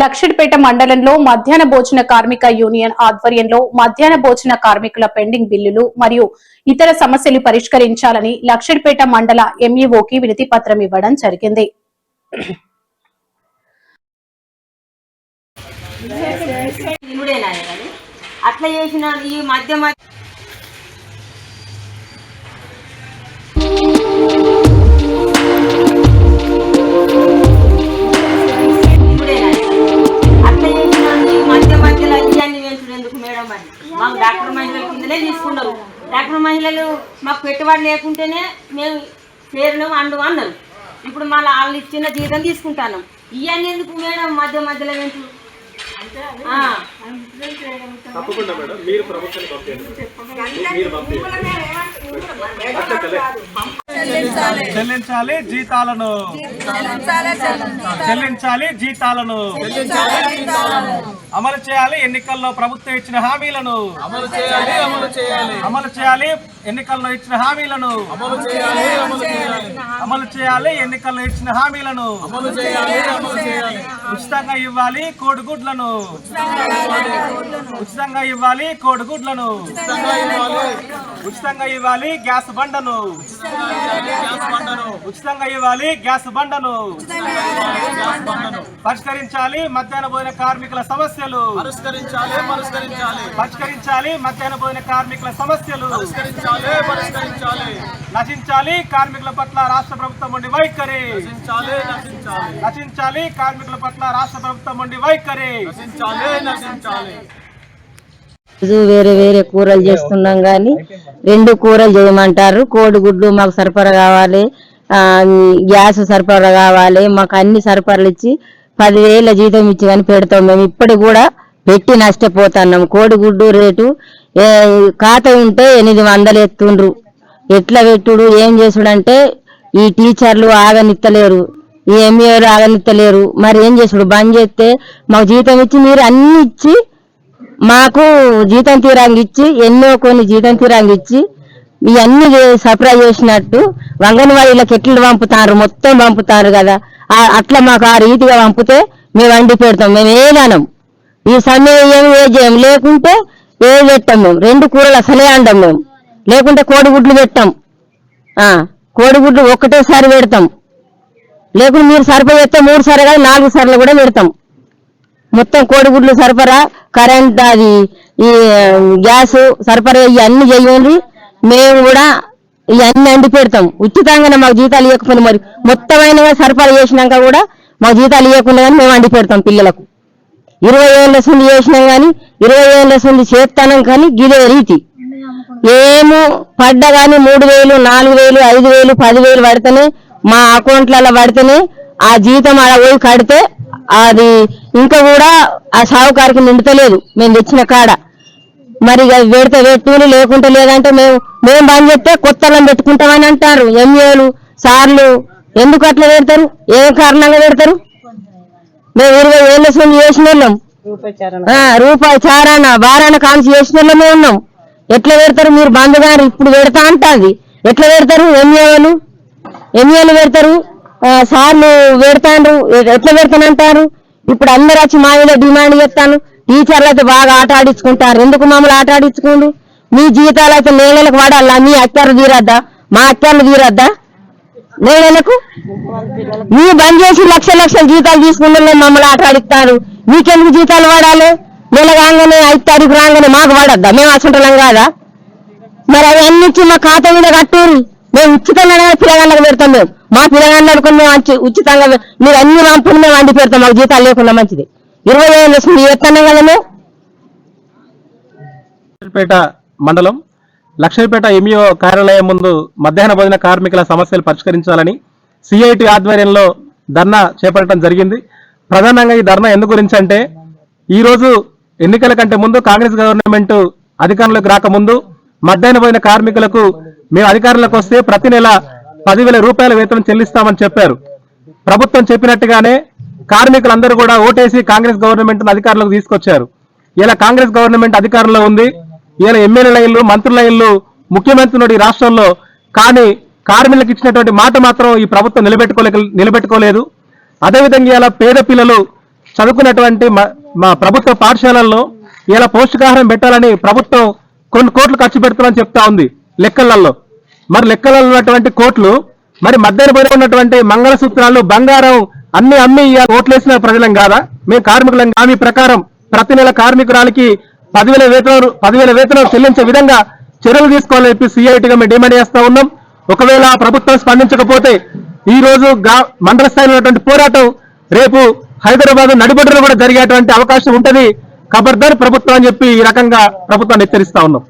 లక్షిడిపేట మండలంలో మధ్యాహ్న భోజన కార్మిక యూనియన్ ఆధ్వర్యంలో మధ్యాహ్న భోజన కార్మికుల పెండింగ్ బిల్లులు మరియు ఇతర సమస్యలు పరిష్కరించాలని లక్షిడిపేట మండల ఎంఈఓకి వినతి పత్రం ఇవ్వడం జరిగింది. అట్లా చేసిన ఈ మధ్య మాకు డాక్టర్ మహిళల కిందనే తీసుకున్నారు. డాక్టర్ మహిళలు మాకు పెట్టుబడి లేకుంటేనే మేము చేరినాం అన్నారు. ఇప్పుడు మళ్ళీ వాళ్ళు ఇచ్చిన జీతం తీసుకుంటాను. ఇవన్నీ ఎందుకు మేడం మధ్య మధ్యలో వెంటూ చెల్లించాలి జీతాలను, చెల్లించాలి జీతాలను, అమలు చేయాలి ఎన్నికల్లో ప్రభుత్వం ఇచ్చిన హామీలను, అమలు చేయాలి ఎన్నికల్లో ఇచ్చిన హామీలను, అమలు చేయాలి ఎన్నికల్లో ఇచ్చిన హామీలను, ఉచితంగా ఇవ్వాలి కోడిగుడ్లను, ఉచితంగా ఇవ్వాలి కోడిగుడ్లను, ఉచితంగా ఇవ్వాలి గ్యాస్ బండను, ఉచితంగా ఇవ్వాలి గ్యాస్ బండను, పరిష్కరించాలి మధ్యాహ్న భోజన కార్మికుల సమస్యలు, పరిష్కరించాలి మధ్యాహ్న భోజన కార్మికుల సమస్యలు, నశించాలి కార్మికుల పట్ల రాష్ట్ర ప్రభుత్వం ఉండి వైఖరి, నశించాలి కార్మికుల పట్ల రాష్ట్ర ప్రభుత్వం ఉండి వైఖరి. వేరే వేరే కూరలు చేస్తున్నాం కానీ 2 కూరలు చేయమంటారు. కోడిగుడ్లు మాకు సరఫరా కావాలి, గ్యాస్ సరఫరా కావాలి, మాకు అన్ని సరఫరాలు ఇచ్చి 10,000 జీతం ఇచ్చి కానీ పెడతాం. మేము ఇప్పటికి కూడా పెట్టి నష్టపోతున్నాం. కోడిగుడ్డు రేటు ఖాతా ఉంటే 800 ఎత్తుండ్రు. ఎట్లా పెట్టుడు ఏం చేసుడు అంటే ఈ టీచర్లు ఆగనిత్తలేరు, ఈ ఎంఏలు ఆగనిత్తలేరు. మరి ఏం చేసుడు? బంద్ చేస్తే మాకు జీతం ఇచ్చి మీరు అన్ని ఇచ్చి మాకు జీతం తీరాంగి ఇచ్చి ఎన్నో కొన్ని జీతం తీరాంగి ఇచ్చి ఇవన్నీ సప్లై చేసినట్టు అంగన్వాడీలకు ఎట్లు పంపుతారు, మొత్తం పంపుతారు కదా. అట్లా మాకు ఆ రీతిగా పంపితే మేము వండి పెడతాం. మేము ఏదనం ఈ సమయం ఏ చేయం, లేకుంటే ఏ పెట్టాం. మేము 2 కూరలు అసలే అండం మేము, లేకుంటే కోడిగుడ్లు పెట్టాం. కోడిగుడ్లు ఒక్కటేసారి పెడతాం, లేకుంటే మీరు సరఫరా చేస్తే 3 సార్లు కాదు 4 సార్లు కూడా పెడతాం. మొత్తం కోడిగుడ్లు సరఫరా, కరెంట్, అది ఈ గ్యాస్ సరఫరా ఇవన్నీ చేయండి. మేము కూడా ఇవన్నీ అండి పెడతాం. ఉచితంగానే మాకు జీతాలు ఇవ్వకపోయినా మరి మొత్తమైన సరఫరా చేసినాక కూడా మాకు జీతాలు ఇవ్వకుండా కానీ మేము అండి పెడతాం పిల్లలకు. 20 ఏళ్ళ సుంది చేసినాం కానీ 20 ఏళ్ళ సుంది చేస్తానం కానీ గిదే రీతి ఏమో పడ్డా కానీ 3,000, 4,000, 5,000, 10,000 పడితేనే మా అకౌంట్లలో పడితేనే ఆ జీతం అలా పోయి కడితే అది ఇంకా కూడా ఆ సావుకారికి నిండుతలేదు మేము తెచ్చిన కాడ. మరి పెడితే పెట్టుకుని లేకుంటే లేదంటే మేము బంద్ చేస్తే కొత్తలను పెట్టుకుంటామని అంటారు ఎంఏలు సార్లు. ఎందుకు అట్లా పెడతారు? ఏ కారణంగా పెడతారు? మేము 20 ఏళ్ళ సొంత చేసిన వాళ్ళం, రూపాయి చారాన బారాన కాంచి చేసిన వాళ్ళమే ఉన్నాం. ఎట్లా పెడతారు? మీరు బంద్ గారు ఇప్పుడు పెడతా అంటాది. ఎట్లా పెడతారు? ఎంఏలు పెడతారు, సార్లు పెడతారు. ఎట్లా పెడతానంటారు? ఇప్పుడు అందరు వచ్చి మా మీద డిమాండ్ చేస్తాను. టీచర్లు అయితే బాగా ఆట ఆడించుకుంటారు. ఎందుకు మమ్మల్ని ఆట ఆడించుకోండు? మీ జీతాలు అయితే నెలకు వాడాలా? మీ అక్కర్లు తీరద్దా? మా అక్కర్లు తీరద్దా? నెలకు మీరు బంద్ చేసి లక్షల జీతాలు తీసుకుంటే మమ్మల్ని ఆట ఆడిస్తారు. మీకెందుకు జీతాలు వాడాలి? నెల కాగానే 5 తారీఖు రాగానే మాకు వాడద్దా? మేము అసంటలం కాదా? మరి అవి అన్నిచ్చి మా ఖాతా మీద కట్టూరి మేము ఉచితంగా పిల్లగాళ్ళకి పెడతాం. మేము మా పిల్లగాళ్ళకు మేము ఉచితంగా మీరు అన్ని పంపుని మేము వండి పెడతాం. మాకు జీతాలు లేకుండా మంచిది. 20 ఏళ్ళు వస్తుంది ఎత్తన్నాం కదా మేము. లక్షిడిపేట మండలం లక్షిడిపేట ఎంఈఓ కార్యాలయం ముందు మధ్యాహ్న భోజన కార్మికుల సమస్యలు పరిష్కరించాలని సిఐటి ఆధ్వర్యంలో ధర్నా చేపట్టడం జరిగింది. ప్రధానంగా ఈ ధర్నా ఎందుకు గురించి అంటే, ఈరోజు ఎన్నికల కంటే ముందు కాంగ్రెస్ గవర్నమెంట్ అధికారంలోకి రాకముందు మధ్యాహ్న భోజన కార్మికులకు మేము అధికారంలోకి వస్తే ప్రతి నెల 10,000 రూపాయల వేతనం చెల్లిస్తామని చెప్పారు. ప్రభుత్వం చెప్పినట్టుగానే కార్మికులందరూ కూడా ఓటేసి కాంగ్రెస్ గవర్నమెంట్ అధికారంలోకి తీసుకొచ్చారు. ఇలా కాంగ్రెస్ గవర్నమెంట్ అధికారంలో ఉంది. ఇలా ఎమ్మెల్యేల ఇల్లు, మంత్రుల ఇల్లు, ముఖ్యమంత్రి నుండి రాష్ట్రంలో. కానీ కార్మికులకు ఇచ్చినటువంటి మాట మాత్రం ఈ ప్రభుత్వం నిలబెట్టుకోలేదు. అదేవిధంగా ఇలా పేద పిల్లలు చదువుకున్నటువంటి మా ప్రభుత్వ పాఠశాలల్లో ఇలా పౌష్టికాహారం పెట్టాలని ప్రభుత్వం కొన్ని కోట్లు ఖర్చు పెడుతుందని చెప్తా ఉంది లెక్కలలో. మరి లెక్కలలో ఉన్నటువంటి కోట్లు మరి మధ్యాహ్న భోజనం ఉన్నటువంటి మంగళసూత్రాలు, బంగారం అన్ని అమ్మి ఓట్లేసిన ప్రజలం కాదా? మేము కార్మికులం. హామీ ప్రకారం ప్రతి నెల కార్మికురాలకి 10,000 వేతనం చెల్లించే విధంగా చర్యలు తీసుకోవాలని చెప్పి సిఐటిగా మేము డిమాండ్ చేస్తా ఉన్నాం. ఒకవేళ ప్రభుత్వం స్పందించకపోతే ఈ రోజు మండల స్థాయిలో ఉన్నటువంటి పోరాటం రేపు హైదరాబాద్ నడిబొడ్డులో కూడా జరిగేటువంటి అవకాశం ఉంటది. ఖబర్దార్ ప్రభుత్వం అని చెప్పి ఈ రకంగా ప్రభుత్వాన్ని హెచ్చరిస్తా ఉన్నాం.